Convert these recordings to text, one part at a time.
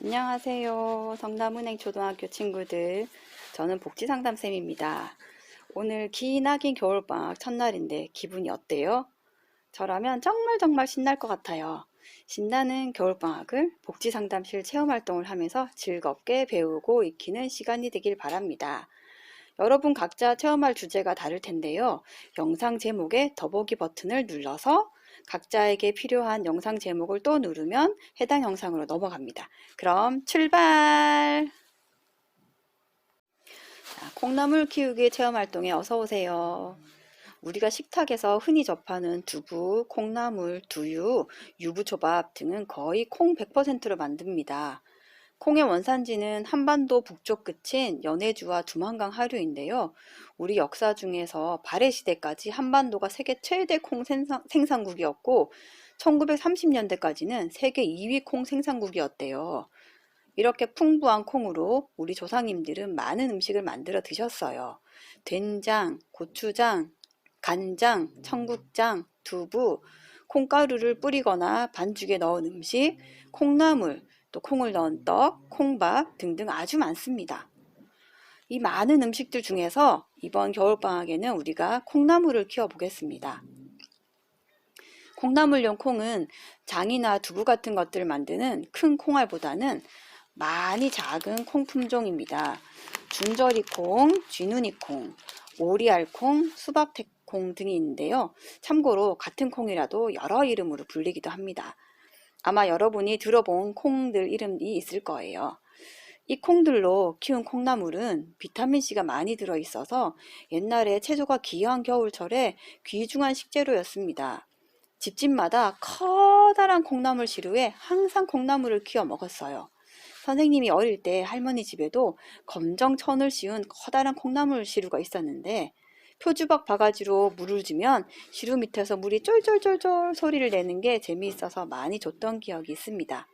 안녕하세요. 성남은행 초등학교 친구들. 저는 복지상담쌤입니다. 오늘 기나긴 겨울방학 첫날인데 기분이 어때요? 저라면 정말 신날 것 같아요. 신나는 겨울방학을 복지상담실 체험활동을 하면서 즐겁게 배우고 익히는 시간이 되길 바랍니다. 여러분 각자 체험할 주제가 다를 텐데요. 영상 제목에 더보기 버튼을 눌러서 각자에게 필요한 영상 제목을 또 누르면 해당 영상으로 넘어갑니다. 그럼 출발! 자, 콩나물 키우기 체험활동에 어서오세요. 우리가 식탁에서 흔히 접하는 두부, 콩나물, 두유, 유부초밥 등은 거의 콩 100%로 만듭니다. 콩의 원산지는 한반도 북쪽 끝인 연해주와 두만강 하류인데요. 우리 역사 중에서 발해시대까지 한반도가 세계 최대 콩 생산국이었고 1930년대까지는 세계 2위 콩 생산국이었대요. 이렇게 풍부한 콩으로 우리 조상님들은 많은 음식을 만들어 드셨어요. 된장, 고추장, 간장, 청국장, 두부, 콩가루를 뿌리거나 반죽에 넣은 음식, 콩나물, 또 콩을 넣은 떡, 콩밥 등등 아주 많습니다. 이 많은 음식들 중에서 이번 겨울방학에는 우리가 콩나물을 키워보겠습니다. 콩나물용 콩은 장이나 두부 같은 것들을 만드는 큰 콩알보다는 많이 작은 콩 품종입니다. 준저리콩, 쥐눈이콩, 오리알콩, 수박태콩 등이 있는데요. 참고로 같은 콩이라도 여러 이름으로 불리기도 합니다. 아마 여러분이 들어본 콩들 이름이 있을 거예요. 이 콩들로 키운 콩나물은 비타민C가 많이 들어있어서 옛날에 채소가 귀한 겨울철에 귀중한 식재료였습니다. 집집마다 커다란 콩나물 시루에 항상 콩나물을 키워 먹었어요. 선생님이 어릴 때 할머니 집에도 검정 천을 씌운 커다란 콩나물 시루가 있었는데 표주박 바가지로 물을 주면 시루 밑에서 물이 쫄쫄쫄쫄 소리를 내는 게 재미있어서 많이 줬던 기억이 있습니다.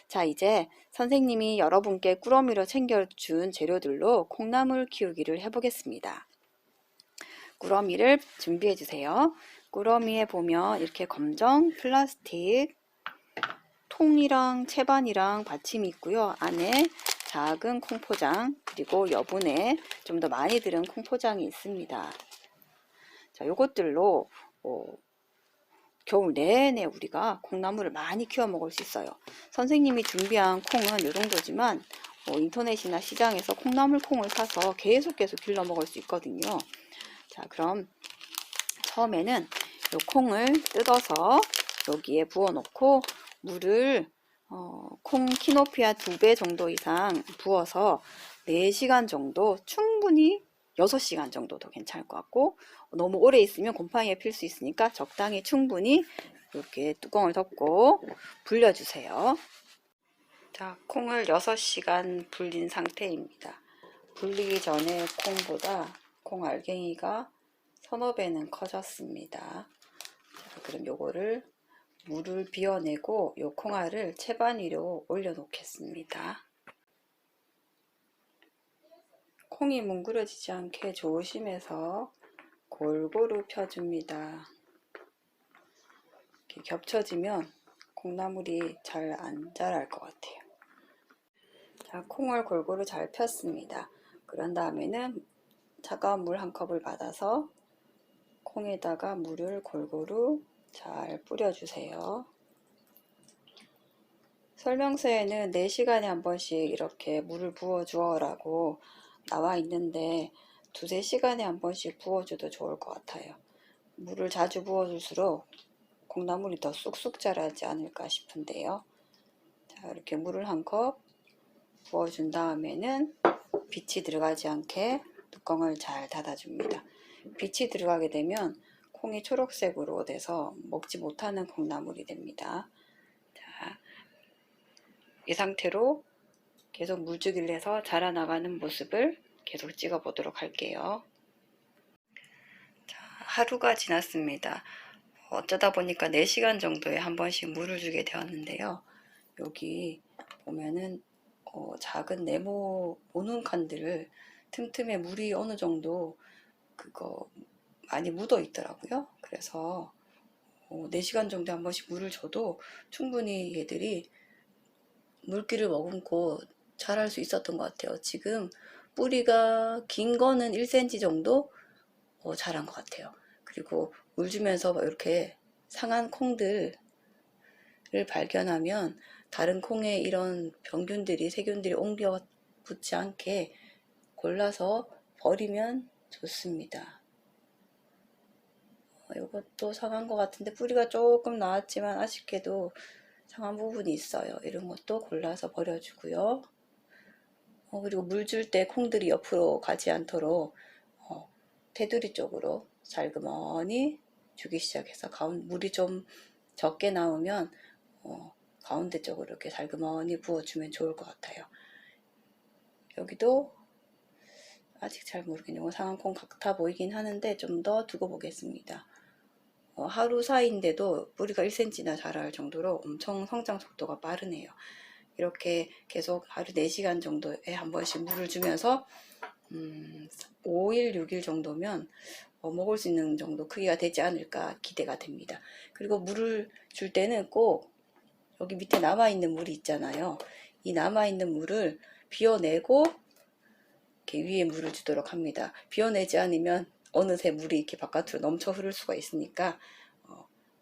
자, 이제 선생님이 여러분께 꾸러미로 챙겨준 재료들로 콩나물 키우기를 해보겠습니다. 꾸러미를 준비해 주세요. 꾸러미에 보면 이렇게 검정 플라스틱 통이랑 채반이랑 받침이 있고요. 안에 작은 콩포장 그리고 여분에 좀 더 많이 들은 콩포장이 있습니다. 자, 요것들로 겨울 내내 우리가 콩나물을 많이 키워 먹을 수 있어요. 선생님이 준비한 콩은 이 정도지만 인터넷이나 시장에서 콩나물 콩을 사서 계속 길러 먹을 수 있거든요. 자, 그럼 처음에는 이 콩을 뜯어서 여기에 부어 놓고 물을 콩 키노피아 2배 정도 이상 부어서 4시간 정도 충분히 6시간 정도도 괜찮을 것 같고 너무 오래 있으면 곰팡이에 필 수 있으니까 적당히 충분히 이렇게 뚜껑을 덮고 불려주세요. 자, 콩을 6시간 불린 상태입니다. 불리기 전에 콩보다 콩 알갱이가 서너 배는 커졌습니다. 자, 그럼 요거를 물을 비워내고 요 콩알을 채반 위로 올려 놓겠습니다. 콩이 뭉그러지지 않게 조심해서 골고루 펴줍니다. 이렇게 겹쳐지면 콩나물이 잘 안 자랄 것 같아요. 자, 콩을 골고루 잘 폈습니다. 그런 다음에는 차가운 물 한 컵을 받아서 콩에다가 물을 골고루 잘 뿌려주세요. 설명서에는 4시간에 한 번씩 이렇게 물을 부어 주어라고 나와 있는데 2~3시간에 한 번씩 부어줘도 좋을 것 같아요. 물을 자주 부어줄수록 콩나물이 더 쑥쑥 자라지 않을까 싶은데요. 자, 이렇게 물을 한 컵 부어준 다음에는 빛이 들어가지 않게 뚜껑을 잘 닫아줍니다. 빛이 들어가게 되면 콩이 초록색으로 돼서 먹지 못하는 콩나물이 됩니다. 자, 이 상태로 계속 물주기를 해서 자라나가는 모습을 계속 찍어 보도록 할게요. 자, 하루가 지났습니다. 어쩌다 보니까 4시간 정도에 한 번씩 물을 주게 되었는데요. 여기 보면은 작은 네모 모눈 칸들 틈틈에 물이 어느 정도 그거 많이 묻어 있더라고요. 그래서 4시간 정도에 한 번씩 물을 줘도 충분히 얘들이 물기를 머금고 자랄 수 있었던 것 같아요. 지금 뿌리가 긴 거는 1cm 정도 자란 것 같아요. 그리고 물 주면서 이렇게 상한 콩들을 발견하면 다른 콩에 이런 병균들이, 세균들이 옮겨 붙지 않게 골라서 버리면 좋습니다. 이것도 상한 것 같은데 뿌리가 조금 나왔지만 아쉽게도 상한 부분이 있어요. 이런 것도 골라서 버려주고요. 그리고 물 줄 때 콩들이 옆으로 가지 않도록 테두리 쪽으로 살그머니 주기 시작해서 물이 좀 적게 나오면 가운데 쪽으로 이렇게 살그머니 부어주면 좋을 것 같아요. 여기도 아직 잘 모르겠네요. 상한 콩 같아 보이긴 하는데 좀 더 두고 보겠습니다. 하루 사이인데도 뿌리가 1cm나 자랄 정도로 엄청 성장 속도가 빠르네요. 이렇게 계속 하루 4시간 정도에 한 번씩 물을 주면서 5일, 6일 정도면 먹을 수 있는 정도 크기가 되지 않을까 기대가 됩니다. 그리고 물을 줄 때는 꼭 여기 밑에 남아있는 물이 있잖아요. 이 남아있는 물을 비워내고 이렇게 위에 물을 주도록 합니다. 비워내지 않으면 어느새 물이 이렇게 바깥으로 넘쳐 흐를 수가 있으니까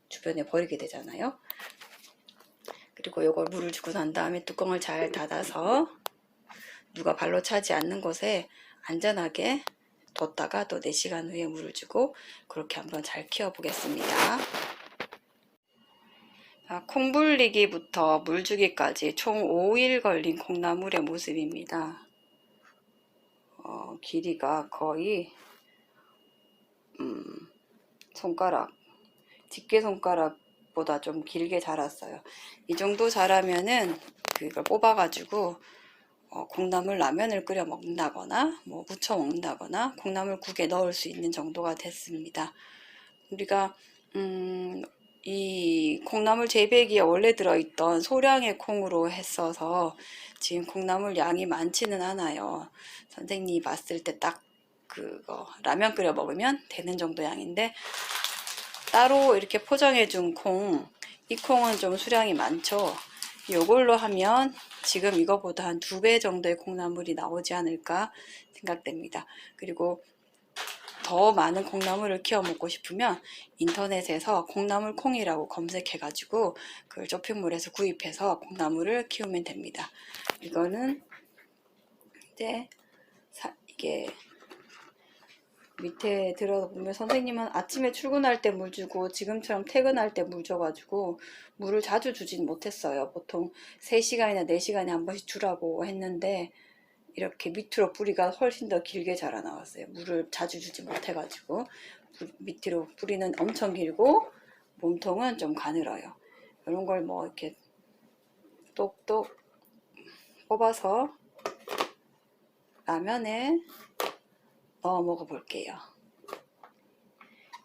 주변에 버리게 되잖아요. 그리고 이걸 물을 주고 난 다음에 뚜껑을 잘 닫아서 누가 발로 차지 않는 곳에 안전하게 뒀다가 또 4시간 후에 물을 주고 그렇게 한번 잘 키워 보겠습니다. 콩 불리기부터 물 주기까지 총 5일 걸린 콩나물의 모습입니다. 길이가 거의 손가락, 집게 손가락보다 좀 길게 자랐어요. 이 정도 자라면은 그걸 뽑아가지고 콩나물 라면을 끓여 먹는다거나 뭐 무쳐 먹는다거나 콩나물국에 넣을 수 있는 정도가 됐습니다. 우리가 이 콩나물 재배기에 원래 들어있던 소량의 콩으로 했어서 지금 콩나물 양이 많지는 않아요. 선생님이 봤을 때 딱 그거 라면 끓여 먹으면 되는 정도 양인데 따로 이렇게 포장해 준 콩, 이 콩은 좀 수량이 많죠. 이걸로 하면 지금 이거보다 한 2배 정도의 콩나물이 나오지 않을까 생각됩니다. 그리고 더 많은 콩나물을 키워 먹고 싶으면 인터넷에서 콩나물 콩이라고 검색해 가지고 그걸 쇼핑몰에서 구입해서 콩나물을 키우면 됩니다. 이거는 이제 이게 밑에 들어보면 선생님은 아침에 출근할 때 물 주고 지금처럼 퇴근할 때 물 줘가지고 물을 자주 주진 못했어요. 보통 3시간이나 4시간에 한 번씩 주라고 했는데 이렇게 밑으로 뿌리가 훨씬 더 길게 자라 나왔어요. 물을 자주 주지 못해가지고 밑으로 뿌리는 엄청 길고 몸통은 좀 가늘어요. 이런 걸 뭐 이렇게 똑똑 뽑아서 라면에 넣어 먹어 볼게요.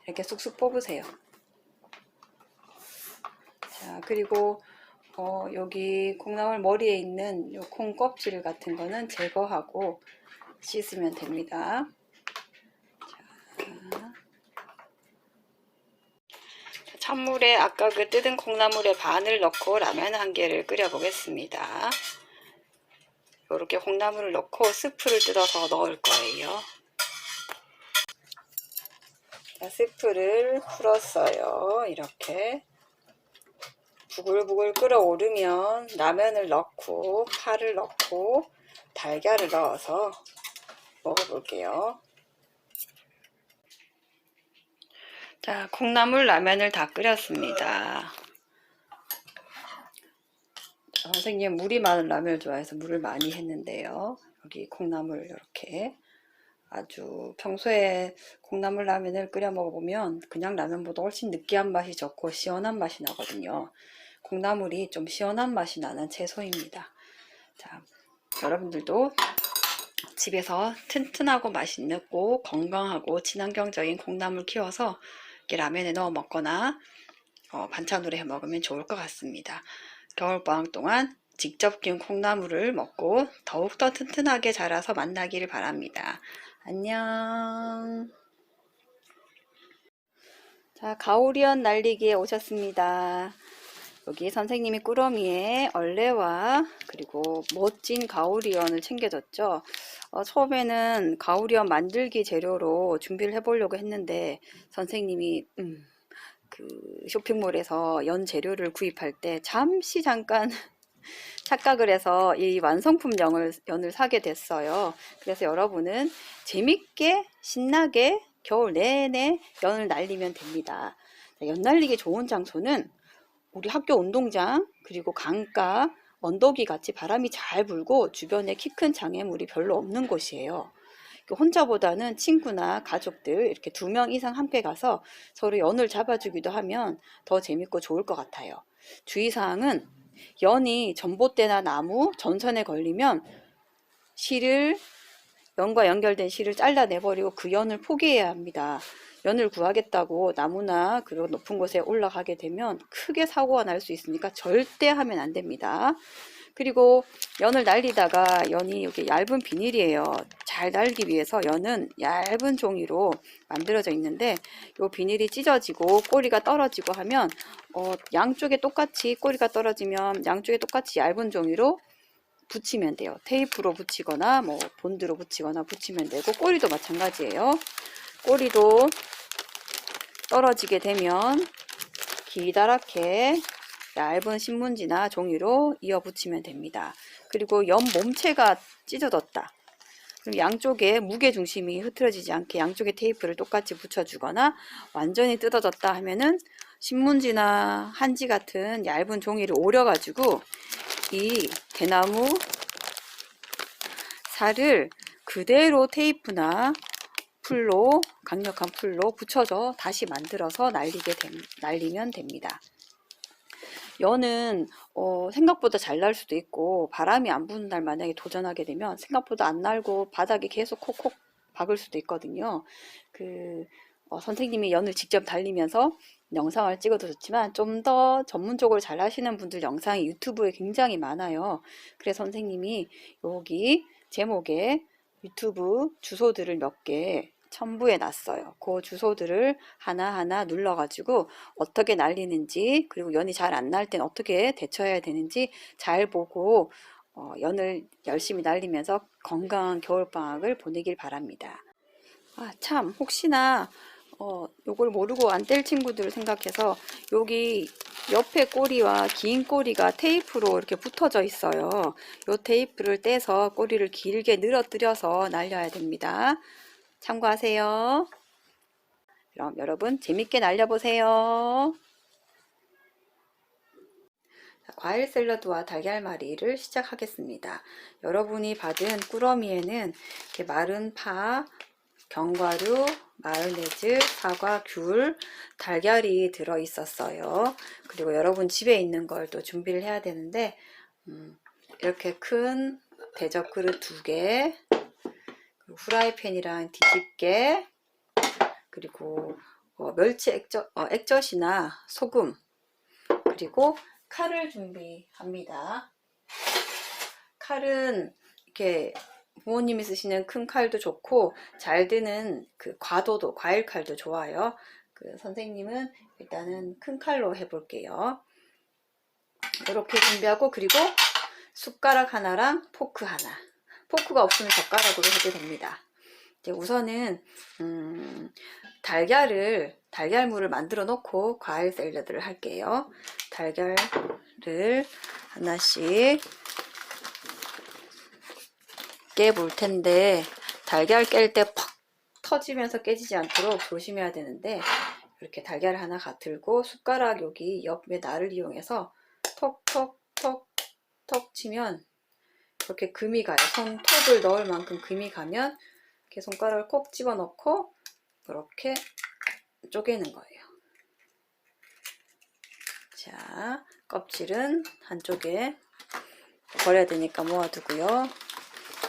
이렇게 쑥쑥 뽑으세요. 자, 그리고 여기 콩나물 머리에 있는 요 콩 껍질 같은 거는 제거하고 씻으면 됩니다. 자, 찬물에 아까 그 뜯은 콩나물에 반을 넣고 라면 1개를 끓여 보겠습니다. 이렇게 콩나물을 넣고 스프를 뜯어서 넣을 거예요. 자, 스프를 풀었어요. 이렇게 부글부글 끓어오르면 라면을 넣고 파를 넣고 달걀을 넣어서 먹어볼게요. 자, 콩나물 라면을 다 끓였습니다. 선생님 물이 많은 라면을 좋아해서 물을 많이 했는데요. 여기 콩나물 이렇게 아주 평소에 콩나물 라면을 끓여 먹어보면 그냥 라면보다 훨씬 느끼한 맛이 좋고 시원한 맛이 나거든요. 콩나물이 좀 시원한 맛이 나는 채소입니다. 자, 여러분들도 집에서 튼튼하고 맛있고 건강하고 친환경적인 콩나물 키워서 이렇게 라면에 넣어 먹거나 반찬으로 해 먹으면 좋을 것 같습니다. 겨울방학 동안 직접 키운 콩나물을 먹고 더욱더 튼튼하게 자라서 만나기를 바랍니다. 안녕. 자, 가오리언 날리기에 오셨습니다. 여기 선생님이 꾸러미에 얼레와 그리고 멋진 가오리연을 챙겨줬죠. 처음에는 가오리연 만들기 재료로 준비를 해보려고 했는데 선생님이 그 쇼핑몰에서 연 재료를 구입할 때 잠깐 착각을 해서 이 완성품 연을 사게 됐어요. 그래서 여러분은 재밌게 신나게 겨울 내내 연을 날리면 됩니다. 연 날리기 좋은 장소는 우리 학교 운동장, 그리고 강가, 언덕이 같이 바람이 잘 불고 주변에 키 큰 장애물이 별로 없는 곳이에요. 혼자보다는 친구나 가족들 이렇게 2명 이상 함께 가서 서로 연을 잡아주기도 하면 더 재밌고 좋을 것 같아요. 주의사항은 연이 전봇대나 나무, 전선에 걸리면 연과 연결된 실을 잘라내버리고 그 연을 포기해야 합니다. 연을 구하겠다고 나무나 그리고 높은 곳에 올라가게 되면 크게 사고가 날 수 있으니까 절대 하면 안 됩니다. 그리고 연을 날리다가 연이 여기 얇은 비닐이에요. 잘 날기 위해서 연은 얇은 종이로 만들어져 있는데 이 비닐이 찢어지고 꼬리가 떨어지고 하면 양쪽에 똑같이 꼬리가 떨어지면 양쪽에 똑같이 얇은 종이로 붙이면 돼요. 테이프로 붙이거나 뭐 본드로 붙이거나 붙이면 되고, 꼬리도 마찬가지예요. 꼬리도 떨어지게 되면 기다랗게 얇은 신문지나 종이로 이어 붙이면 됩니다. 그리고 연 몸체가 찢어졌다. 그럼 양쪽에 무게 중심이 흐트러지지 않게 양쪽에 테이프를 똑같이 붙여주거나, 완전히 뜯어졌다 하면은 신문지나 한지 같은 얇은 종이를 오려가지고 이 대나무 살을 그대로 테이프나 풀로, 강력한 풀로 붙여서 다시 만들어서 날리면 됩니다. 연은 생각보다 잘 날 수도 있고, 바람이 안 부는 날 만약에 도전하게 되면 생각보다 안 날고 바닥에 계속 콕콕 박을 수도 있거든요. 선생님이 연을 직접 달리면서 영상을 찍어도 좋지만 좀 더 전문적으로 잘 하시는 분들 영상이 유튜브에 굉장히 많아요. 그래서 선생님이 여기 제목에 유튜브 주소들을 몇 개 첨부해 놨어요. 그 주소들을 하나하나 눌러가지고 어떻게 날리는지, 그리고 연이 잘 안 날 땐 어떻게 대처해야 되는지 잘 보고 연을 열심히 날리면서 건강한 겨울방학을 보내길 바랍니다. 참, 혹시나 요걸 모르고 안 뗄 친구들을 생각해서 여기 옆에 꼬리와 긴 꼬리가 테이프로 이렇게 붙어져 있어요. 요 테이프를 떼서 꼬리를 길게 늘어뜨려서 날려야 됩니다. 참고하세요. 그럼 여러분 재밌게 날려보세요. 과일 샐러드와 달걀말이를 시작하겠습니다. 여러분이 받은 꾸러미에는 이렇게 마른 파, 견과류, 마요네즈, 사과, 귤, 달걀이 들어 있었어요. 그리고 여러분 집에 있는 걸 또 준비를 해야 되는데 이렇게 큰 대접 그릇 2개, 후라이팬이랑 뒤집개, 그리고 멸치 액젓이나 소금, 그리고 칼을 준비합니다. 칼은 이렇게 부모님이 쓰시는 큰 칼도 좋고, 잘 드는 그 과일 칼도 좋아요. 선생님은 일단은 큰 칼로 해볼게요. 이렇게 준비하고, 그리고 숟가락 하나랑 포크 하나. 포크가 없으면 젓가락으로 해도 됩니다. 이제 우선은 달걀물을 만들어 놓고 과일 샐러드를 할게요. 달걀을 하나씩 깨볼 텐데, 달걀 깰 때 팍 터지면서 깨지지 않도록 조심해야 되는데, 이렇게 달걀 하나 들고 숟가락 여기 옆에 날을 이용해서 톡톡톡톡 치면 이렇게 금이 가요. 손톱을 넣을 만큼 금이 가면 이렇게 손가락을 콕 집어 넣고 이렇게 쪼개는 거예요. 자, 껍질은 한쪽에 버려야 되니까 모아두고요.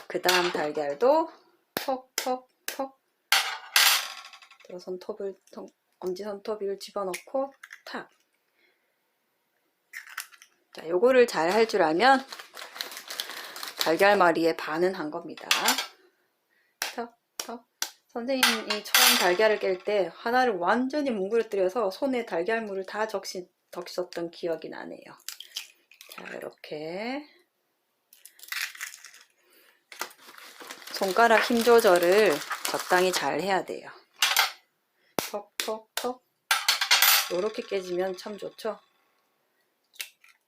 그 다음 달걀도 톡톡톡 엄지손톱을 집어넣고 탁. 자, 요거를 잘 할 줄 알면 달걀말이의 반은 한 겁니다. 턱턱. 선생님이 처음 달걀을 깰 때 하나를 완전히 뭉그러뜨려서 손에 달걀물을 다 적신 썼던 기억이 나네요. 자, 이렇게 손가락 힘 조절을 적당히 잘 해야 돼요. 톡톡톡. 이렇게 깨지면 참 좋죠.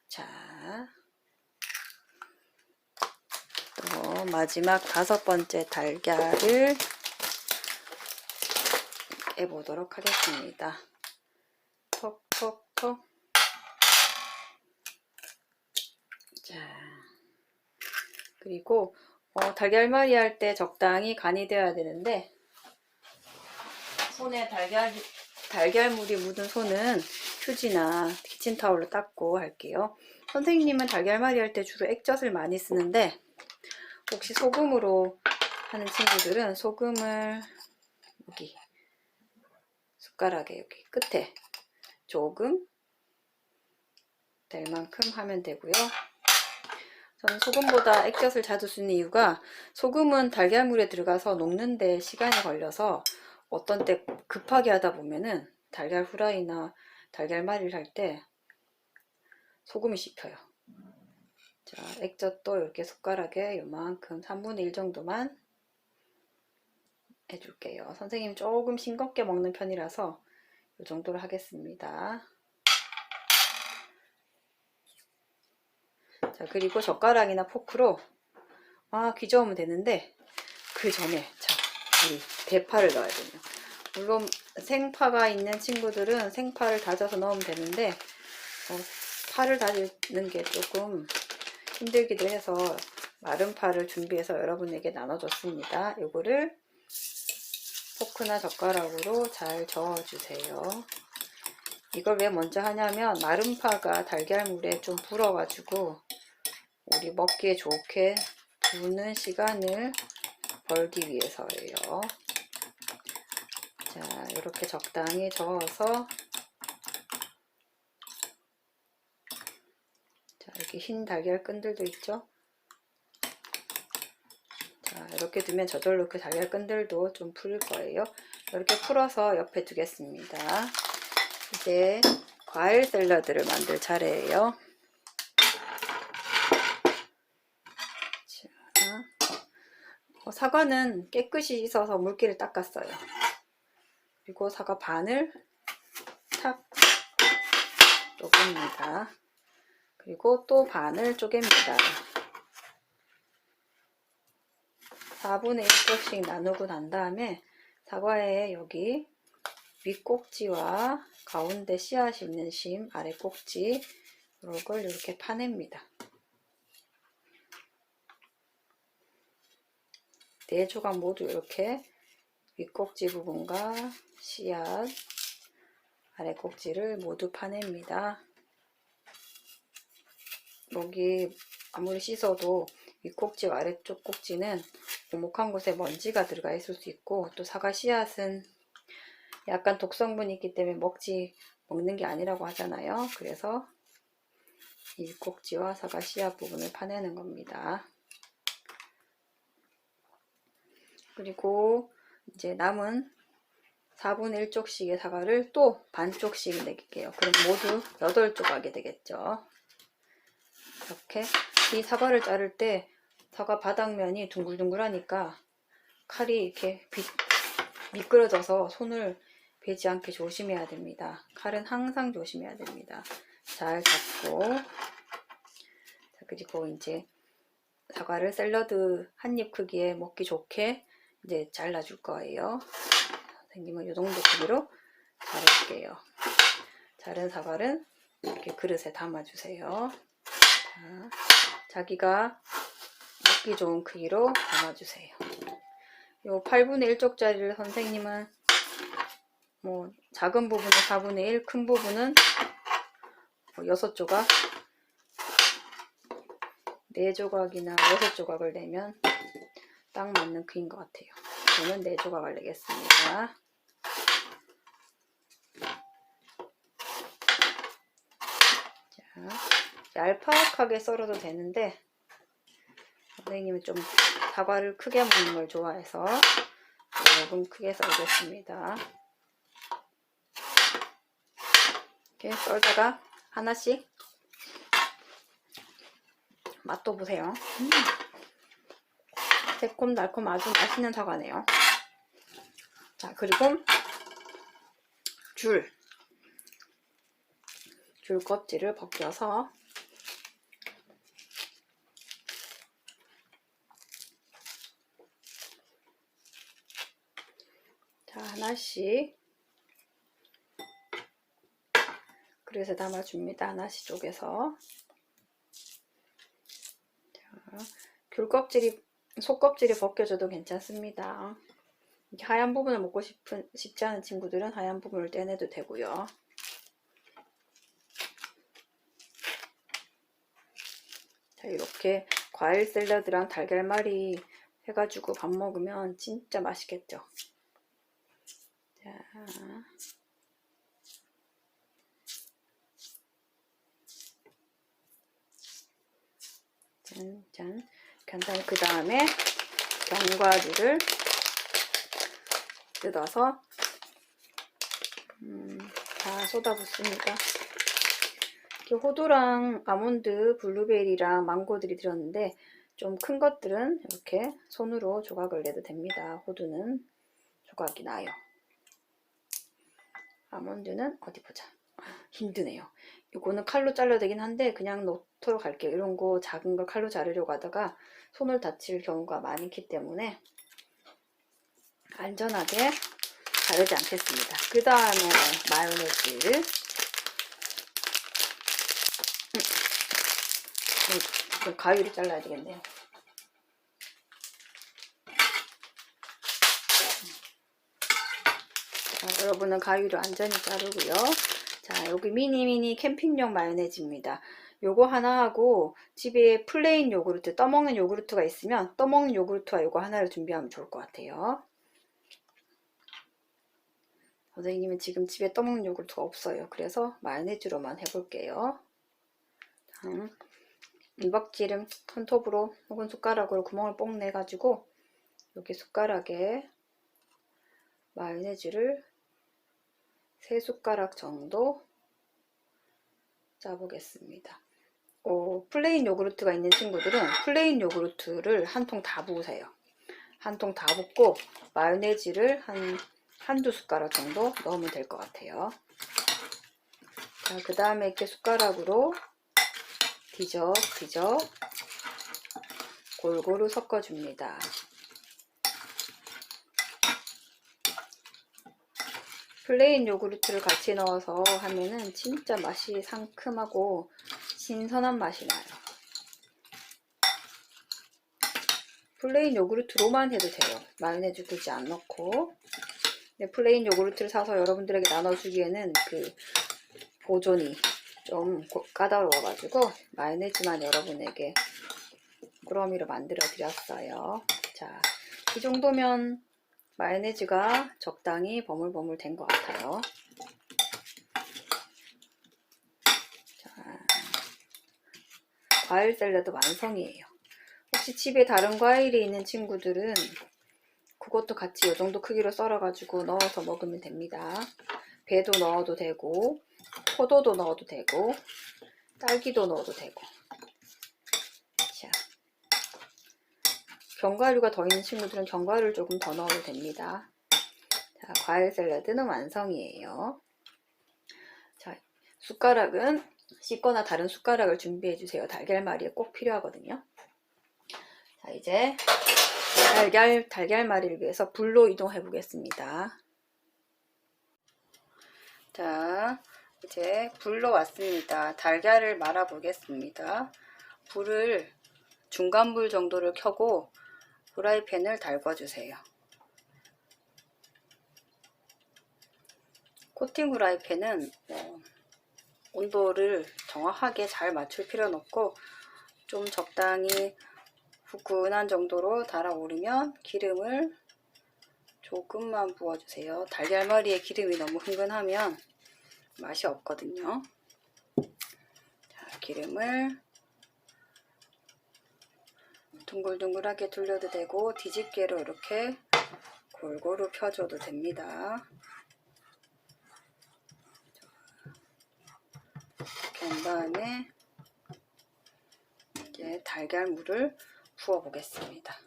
자, 또 마지막 5번째 달걀을 깨보도록 하겠습니다. 톡톡톡. 자, 그리고 달걀말이 할 때 적당히 간이 되어야 되는데, 손에 달걀물이 묻은 손은 휴지나 키친타올로 닦고 할게요. 선생님은 달걀말이 할 때 주로 액젓을 많이 쓰는데, 혹시 소금으로 하는 친구들은 소금을 여기 숟가락에 여기 끝에 조금 될 만큼 하면 되고요. 저는 소금보다 액젓을 자주 쓰는 이유가, 소금은 달걀물에 들어가서 녹는데 시간이 걸려서 어떤 때 급하게 하다 보면은 달걀 후라이나 달걀말이를 할 때 소금이 씹혀요. 자, 액젓도 이렇게 숟가락에 요만큼 3분의 1 정도만 해줄게요. 선생님 조금 싱겁게 먹는 편이라서 이 정도로 하겠습니다. 자, 그리고 젓가락이나 포크로 귀저으면 되는데, 그 전에 자, 우리 대파를 넣어야 돼요. 물론 생파가 있는 친구들은 생파를 다져서 넣으면 되는데, 파를 다지는 게 조금 힘들기도 해서 마른 파를 준비해서 여러분에게 나눠줬습니다. 요거를 포크나 젓가락으로 잘 저어주세요. 이걸 왜 먼저 하냐면, 마른 파가 달걀물에 좀 불어가지고 우리 먹기에 좋게 부는 시간을 벌기 위해서예요. 자, 이렇게 적당히 저어서, 자, 여기 흰 달걀 끈들도 있죠. 자, 이렇게 두면 저절로 그 달걀 끈들도 좀 풀릴 거예요. 이렇게 풀어서 옆에 두겠습니다. 이제 과일 샐러드를 만들 차례예요. 자, 사과는 깨끗이 씻어서 물기를 닦았어요. 그리고 사과 반을 탁 쪼갭니다. 그리고 또 반을 쪼갭니다. 4분의 1쪽씩 나누고 난 다음에 사과의 여기 윗꼭지와 가운데 씨앗이 있는 심, 아래 꼭지, 이걸 이렇게 파냅니다. 4조각 모두 이렇게 윗꼭지 부분과 씨앗, 아래 꼭지를 모두 파냅니다. 여기 아무리 씻어도 윗꼭지와 아래쪽 꼭지는 오목한 곳에 먼지가 들어가 있을 수 있고, 또 사과 씨앗은 약간 독성분이 있기 때문에 먹는 게 아니라고 하잖아요. 그래서 이 윗꼭지와 사과 씨앗 부분을 파내는 겁니다. 그리고 이제 남은 4분의 1쪽씩의 사과를 또 반쪽씩 내릴게요. 그럼 모두 8조각이 되겠죠. 이렇게 이 사과를 자를 때 사과 바닥면이 둥글둥글하니까 칼이 이렇게 미끄러져서 손을 베지 않게 조심해야 됩니다. 칼은 항상 조심해야 됩니다. 잘 잡고, 자, 그리고 이제 사과를 샐러드 한입 크기에 먹기 좋게 이제 잘라줄 거예요. 선생님은 이 정도 크기로 자를게요. 자른 사과를 이렇게 그릇에 담아주세요. 자, 자기가 먹기 좋은 크기로 담아주세요. 요 8분의 1쪽짜리를 선생님은 뭐 작은 부분은 4분의 1, 큰 부분은 6조각, 4조각이나 6조각을 내면 딱 맞는 크기인 것 같아요. 저는 4조각을 내겠습니다. 자, 얄팍하게 썰어도 되는데 선생님은 좀 사과를 크게 먹는 걸 좋아해서 조금 크게 썰겠습니다. 이렇게 썰다가 하나씩 맛도 보세요. 새콤달콤 아주 맛있는 사과네요. 자, 그리고 귤 껍질을 벗겨서 자, 하나씩 그릇에 담아줍니다. 하나씩 쪼개서. 자, 귤 껍질이 속껍질이 벗겨져도 괜찮습니다. 하얀 부분을 먹고 싶지 않은 친구들은 하얀 부분을 떼내도 되고요. 자, 이렇게 과일 샐러드랑 달걀말이 해가지고 밥 먹으면 진짜 맛있겠죠. 자, 짠. 간단히 그 다음에 견과류를 뜯어서 다 쏟아붓습니다. 호두랑 아몬드, 블루베리랑 망고들이 들었는데 좀 큰 것들은 이렇게 손으로 조각을 내도 됩니다. 호두는 조각이 나요. 아몬드는 어디 보자. 힘드네요. 이거는 칼로 잘라야 되긴 한데 그냥 놓도록 할게요. 이런 거 작은 걸 칼로 자르려고 하다가 손을 다칠 경우가 많기 때문에 안전하게 자르지 않겠습니다. 그 다음에 마요네즈 가위로 잘라야 되겠네요. 자, 여러분은 가위로 안전히 자르고요. 자, 여기 미니 캠핑용 마요네즈입니다. 요거 하나 하고 집에 플레인 요구르트, 떠먹는 요구르트가 있으면 떠먹는 요구르트와 요거 하나를 준비하면 좋을 것 같아요. 선생님은 지금 집에 떠먹는 요구르트가 없어요. 그래서 마요네즈로만 해볼게요. 이박지름 손톱으로 혹은 숟가락으로 구멍을 뽕 내가지고 여기 숟가락에 마요네즈를 3숟가락 정도 짜보겠습니다. 플레인 요구르트가 있는 친구들은 플레인 요구르트를 한 통 다 부으세요. 한 통 다 붓고 마요네즈를 한두 숟가락 정도 넣으면 될 것 같아요. 자, 그 다음에 이렇게 숟가락으로 뒤적 골고루 섞어줍니다. 플레인 요구르트를 같이 넣어서 하면은 진짜 맛이 상큼하고 신선한 맛이 나요. 플레인 요구르트로만 해도 돼요. 마요네즈 굳이 안 넣고. 근데 플레인 요구르트를 사서 여러분들에게 나눠주기에는 그 보존이 좀 까다로워가지고 마요네즈만 여러분에게 꾸러미로 만들어 드렸어요. 자, 이 정도면 마요네즈가 적당히 버물버물 된 것 같아요. 자, 과일 샐러드 완성이에요. 혹시 집에 다른 과일이 있는 친구들은 그것도 같이 이 정도 크기로 썰어가지고 넣어서 먹으면 됩니다. 배도 넣어도 되고 포도도 넣어도 되고 딸기도 넣어도 되고. 자, 견과류가 더 있는 친구들은 견과류를 조금 더 넣어도 됩니다. 자, 과일 샐러드는 완성이에요. 자, 숟가락은 씻거나 다른 숟가락을 준비해 주세요. 달걀말이에 꼭 필요하거든요. 자, 이제 달걀말이를 위해서 불로 이동해 보겠습니다. 자, 이제 불로 왔습니다. 달걀을 말아 보겠습니다. 불을 중간불 정도를 켜고 프라이팬을 달궈주세요. 코팅 프라이팬은 온도를 정확하게 잘 맞출 필요는 없고 좀 적당히 후끈한 정도로 달아오르면 기름을 조금만 부어주세요. 달걀말이에 기름이 너무 흥건하면 맛이 없거든요. 자, 기름을 둥글둥글하게 돌려도 되고 뒤집개로 이렇게 골고루 펴줘도 됩니다. 이렇게 된 다음에 이제 달걀물을 부어 보겠습니다.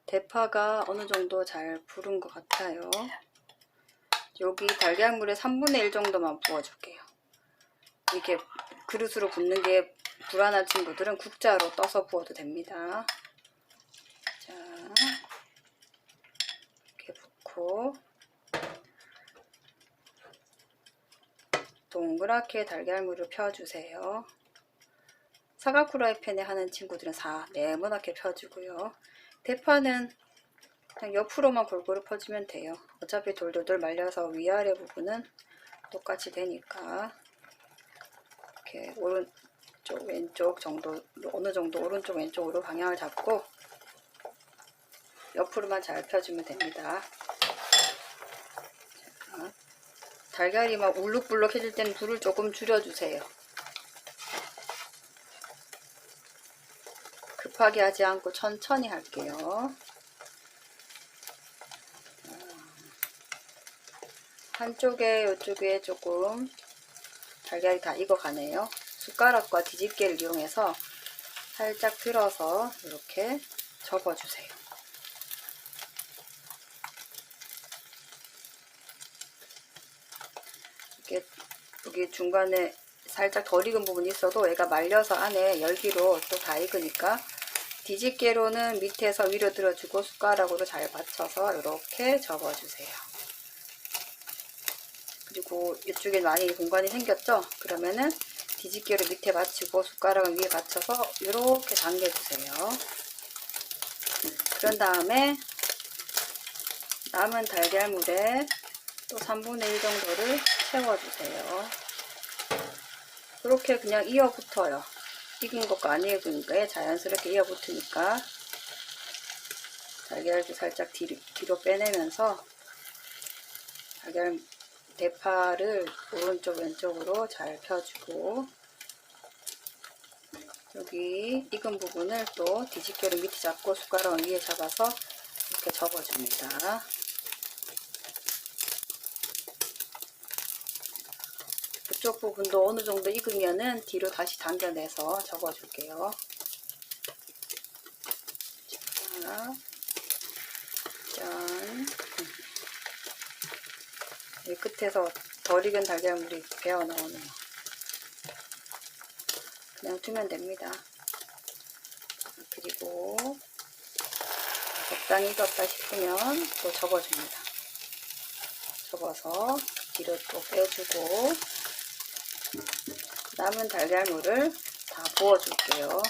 대파가 어느 정도 잘 부른 것 같아요. 여기 달걀물의 3분의 1 정도만 부어줄게요. 이게 그릇으로 붓는 게 불안한 친구들은 국자로 떠서 부어도 됩니다. 자, 이렇게 붓고 동그랗게 달걀물을 펴주세요. 사각 후라이팬에 하는 친구들은 네모나게 펴주고요. 대파는 그냥 옆으로만 골고루 퍼주면 돼요. 어차피 돌돌돌 말려서 위아래 부분은 똑같이 되니까. 이렇게 오른쪽 왼쪽 정도, 어느 정도 오른쪽 왼쪽으로 방향을 잡고 옆으로만 잘 펴주면 됩니다. 자, 달걀이 막 울룩불룩해질 때는 불을 조금 줄여주세요. 급하게 하지 않고 천천히 할게요. 한쪽에 이쪽에 조금 달걀이 다 익어가네요. 숟가락과 뒤집개를 이용해서 살짝 들어서 이렇게 접어주세요. 이렇게 여기 중간에 살짝 덜 익은 부분이 있어도 얘가 말려서 안에 열기로 또 다 익으니까 뒤집개로는 밑에서 위로 들어주고 숟가락으로 잘 받쳐서 이렇게 접어주세요. 그리고 이쪽에 많이 공간이 생겼죠? 그러면은 뒤집개로 밑에 받치고 숟가락을 위에 받쳐서 이렇게 당겨주세요. 그런 다음에 남은 달걀물에 또 3분의 1 정도를 채워주세요. 이렇게 그냥 이어붙어요. 익은 것과 안 익은 거에 자연스럽게 이어붙으니까 달걀도 살짝 뒤로 빼내면서 대파를 오른쪽 왼쪽으로 잘 펴주고 여기 익은 부분을 또 뒤집개로 밑에 잡고 숟가락을 위에 잡아서 이렇게 접어줍니다. 이쪽 부분도 어느 정도 익으면은 뒤로 다시 당겨내서 접어줄게요. 자, 짠. 이 끝에서 덜 익은 달걀물이 배어 나오네요. 그냥 두면 됩니다. 그리고 적당히 익었다 싶으면 또 접어줍니다. 접어서 뒤로 또 빼주고 남은 달걀물을 다 부어줄게요.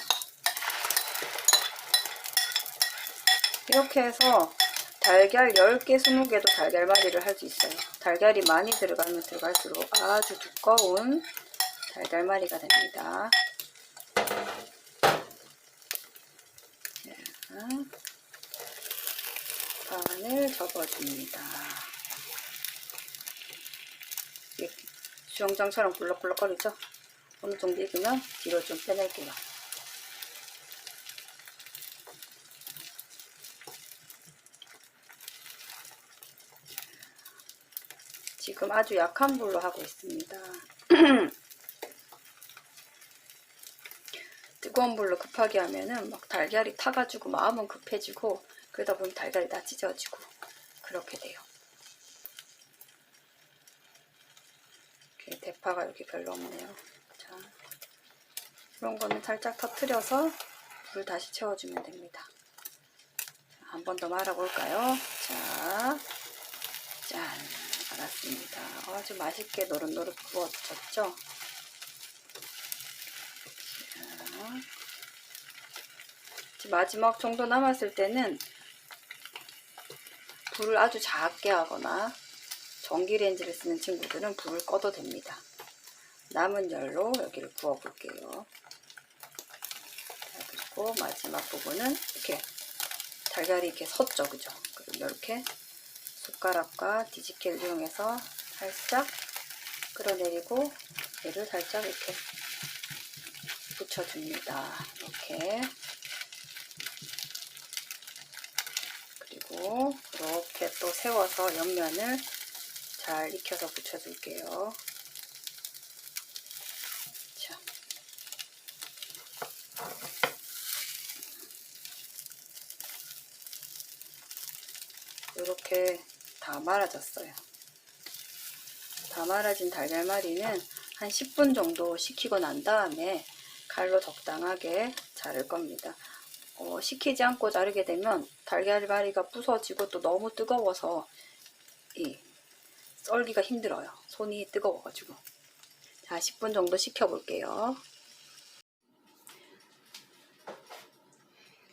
이렇게 해서 달걀 10개, 20개도 달걀말이를 할 수 있어요. 달걀이 많이 들어가면 들어갈수록 아주 두꺼운 달걀말이가 됩니다. 반을 접어줍니다. 수영장처럼 꿀럭꿀럭거리죠? 어느 정도 익으면 뒤로 좀 빼낼게요. 지금 아주 약한 불로 하고 있습니다. 뜨거운 불로 급하게 하면은 막 달걀이 타가지고 마음은 급해지고 그러다 보면 달걀이 다 찢어지고 그렇게 돼요. 이렇게 대파가 이렇게 별로 없네요. 자, 이런 거는 살짝 터트려서 불 다시 채워주면 됩니다. 한 번 더 말아볼까요? 자, 짠! 알았습니다. 아주 맛있게 노릇노릇 구워졌죠? 마지막 정도 남았을 때는 불을 아주 작게 하거나 전기레인지를 쓰는 친구들은 불을 꺼도 됩니다. 남은 열로 여기를 구워 볼게요. 그리고 마지막 부분은 이렇게 달걀이 이렇게 섰죠, 그죠? 그럼 이렇게 숟가락과 뒤집개를 이용해서 살짝 끌어내리고 얘를 살짝 이렇게 붙여줍니다. 이렇게. 그리고 이렇게 또 세워서 옆면을 잘 익혀서 붙여줄게요. 이렇게 다 말아졌어요. 다 말아진 달걀말이는 한 10분 정도 식히고 난 다음에 칼로 적당하게 자를 겁니다. 식히지 않고 자르게 되면 달걀말이가 부서지고 또 너무 뜨거워서 썰기가 힘들어요. 손이 뜨거워가지고. 자, 10분 정도 식혀 볼게요.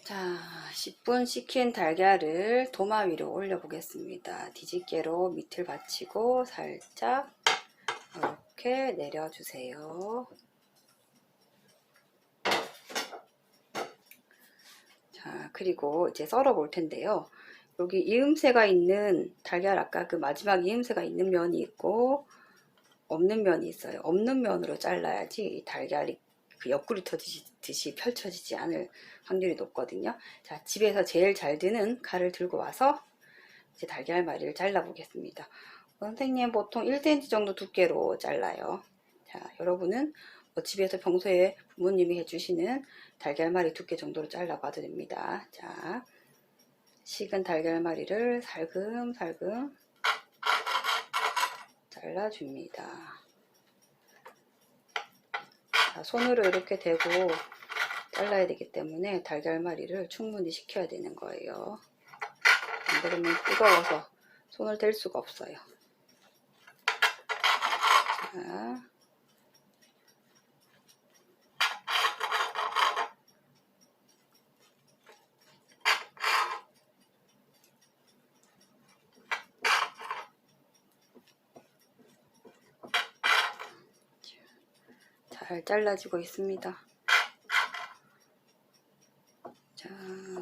자, 10분 식힌 달걀을 도마 위로 올려 보겠습니다. 뒤집개로 밑을 받치고 살짝 이렇게 내려주세요. 자, 그리고 이제 썰어 볼 텐데요. 여기 이음새가 있는 달걀, 아까 그 마지막 이음새가 있는 면이 있고 없는 면이 있어요. 없는 면으로 잘라야지 달걀이 그 옆구리 터지듯이 펼쳐지지 않을 확률이 높거든요. 자, 집에서 제일 잘 드는 칼을 들고 와서 이제 달걀말이를 잘라 보겠습니다. 선생님 보통 1cm 정도 두께로 잘라요. 자, 여러분은 집에서 평소에 부모님이 해주시는 달걀말이 두께 정도로 잘라봐도 됩니다. 자, 식은 달걀말이를 살금살금 잘라줍니다. 자, 손으로 이렇게 대고 잘라야 되기 때문에 달걀말이를 충분히 식혀야 되는 거예요. 안 그러면 뜨거워서 손을 댈 수가 없어요. 자, 잘 잘라지고 있습니다. 자,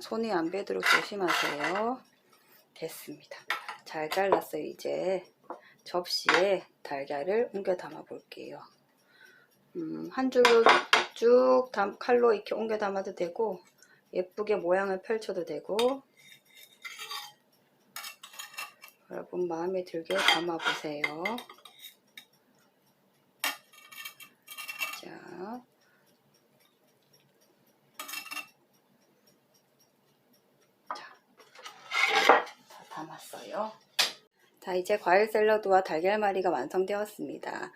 손이 안 베도록 조심하세요. 됐습니다. 잘 잘랐어요. 이제 접시에 달걀을 옮겨 담아 볼게요. 한 줄 쭉 칼로 이렇게 옮겨 담아도 되고 예쁘게 모양을 펼쳐도 되고 여러분 마음에 들게 담아 보세요. 자, 다 담았어요. 자, 이제 과일 샐러드와 달걀말이가 완성되었습니다.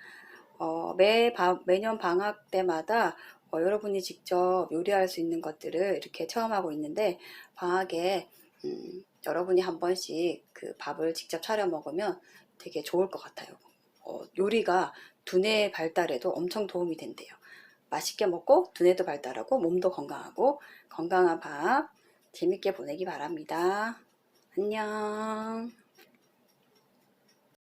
매년 방학 때마다 여러분이 직접 요리할 수 있는 것들을 이렇게 체험하고 있는데 방학에 여러분이 한 번씩 그 밥을 직접 차려 먹으면 되게 좋을 것 같아요. 요리가 두뇌 발달에도 엄청 도움이 된대요. 맛있게 먹고 두뇌도 발달하고 몸도 건강하고 건강한 밤 재밌게 보내기 바랍니다. 안녕.